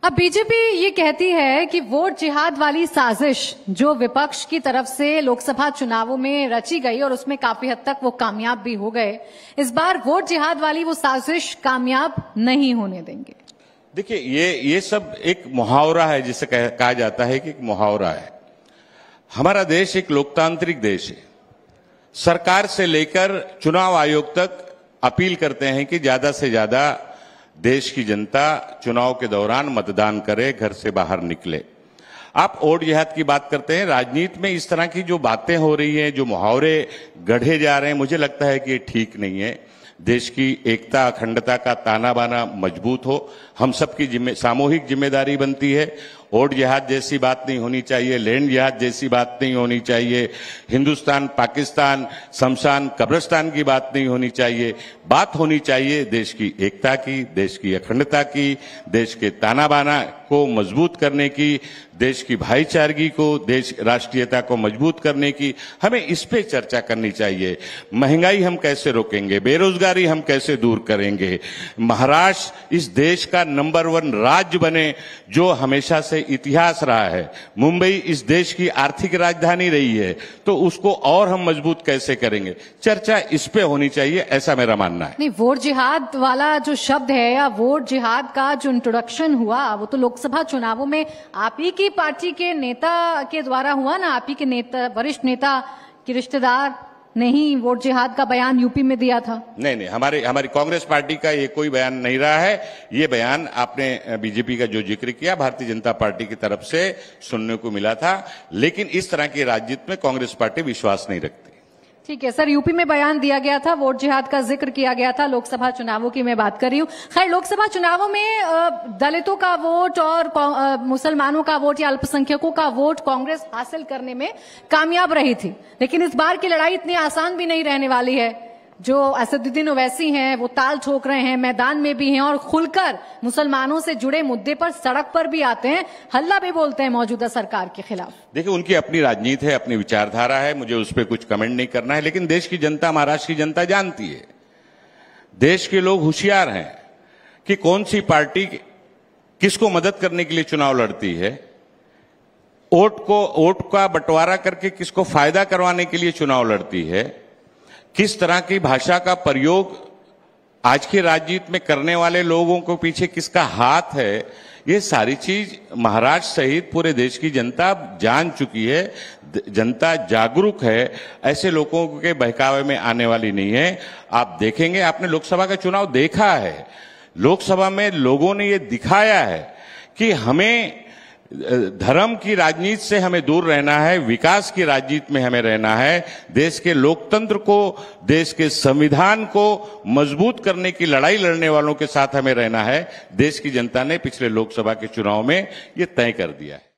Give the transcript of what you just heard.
अब बीजेपी ये कहती है कि वोट जिहाद वाली साजिश जो विपक्ष की तरफ से लोकसभा चुनावों में रची गई और उसमें काफी हद तक वो कामयाब भी हो गए, इस बार वोट जिहाद वाली वो साजिश कामयाब नहीं होने देंगे। देखिए, ये सब एक मुहावरा है, जिसे कहा जाता है कि एक मुहावरा है। हमारा देश एक लोकतांत्रिक देश है। सरकार से लेकर चुनाव आयोग तक अपील करते हैं कि ज्यादा से ज्यादा देश की जनता चुनाव के दौरान मतदान करे, घर से बाहर निकले। आप वोट जिहाद की बात करते हैं। राजनीति में इस तरह की जो बातें हो रही हैं, जो मुहावरे गढ़े जा रहे हैं, मुझे लगता है कि ये ठीक नहीं है। देश की एकता अखंडता का ताना बाना मजबूत हो, हम सबकी सामूहिक जिम्मेदारी बनती है। वोट जिहाद जैसी बात नहीं होनी चाहिए, लैंड जिहाद जैसी बात नहीं होनी चाहिए, हिंदुस्तान पाकिस्तान शमशान कब्रिस्तान की बात नहीं होनी चाहिए। बात होनी चाहिए देश की एकता की, देश की अखंडता की, देश के ताना बाना को मजबूत करने की, देश की भाईचारगी को, देश राष्ट्रीयता को मजबूत करने की। हमें इस पे चर्चा करनी चाहिए। महंगाई हम कैसे रोकेंगे, बेरोजगारी हम कैसे दूर करेंगे, महाराष्ट्र इस देश का नंबर 1 राज्य बने जो हमेशा से इतिहास रहा है, मुंबई इस देश की आर्थिक राजधानी रही है, तो उसको और हम मजबूत कैसे करेंगे, चर्चा इस पे होनी चाहिए, ऐसा मेरा मानना है। नहीं, वोट जिहाद वाला जो शब्द है या वोट जिहाद का जो इंट्रोडक्शन हुआ वो तो लोकसभा चुनावों में आप ही की पार्टी के नेता के द्वारा हुआ ना। आप ही के नेता, वरिष्ठ नेता के रिश्तेदार ने ही वोट जिहाद का बयान यूपी में दिया था। नहीं, हमारी कांग्रेस पार्टी का ये कोई बयान नहीं रहा है। ये बयान आपने बीजेपी का जो जिक्र किया, भारतीय जनता पार्टी की तरफ से सुनने को मिला था, लेकिन इस तरह की राजनीति में कांग्रेस पार्टी विश्वास नहीं रखती। ठीक है सर, यूपी में बयान दिया गया था, वोट जिहाद का जिक्र किया गया था। लोकसभा चुनावों की मैं बात कर रही हूँ। खैर, लोकसभा चुनावों में दलितों का वोट और मुसलमानों का वोट या अल्पसंख्यकों का वोट कांग्रेस हासिल करने में कामयाब रही थी, लेकिन इस बार की लड़ाई इतनी आसान भी नहीं रहने वाली है। जो असदुद्दीन ओवैसी हैं वो ताल ठोक रहे हैं, मैदान में भी हैं और खुलकर मुसलमानों से जुड़े मुद्दे पर सड़क पर भी आते हैं, हल्ला भी बोलते हैं मौजूदा सरकार के खिलाफ। देखिए, उनकी अपनी राजनीति है, अपनी विचारधारा है, मुझे उस पर कुछ कमेंट नहीं करना है। लेकिन देश की जनता, महाराष्ट्र की जनता जानती है, देश के लोग होशियार हैं कि कौन सी पार्टी किसको मदद करने के लिए चुनाव लड़ती है, वोट का बंटवारा करके किसको फायदा करवाने के लिए चुनाव लड़ती है, किस तरह की भाषा का प्रयोग आज की राजनीति में करने वाले लोगों को पीछे किसका हाथ है, ये सारी चीज महाराष्ट्र सहित पूरे देश की जनता जान चुकी है। जनता जागरूक है, ऐसे लोगों के बहकावे में आने वाली नहीं है। आप देखेंगे, आपने लोकसभा का चुनाव देखा है, लोकसभा में लोगों ने ये दिखाया है कि हमें धर्म की राजनीति से हमें दूर रहना है, विकास की राजनीति में हमें रहना है, देश के लोकतंत्र को, देश के संविधान को मजबूत करने की लड़ाई लड़ने वालों के साथ हमें रहना है। देश की जनता ने पिछले लोकसभा के चुनाव में ये तय कर दिया है।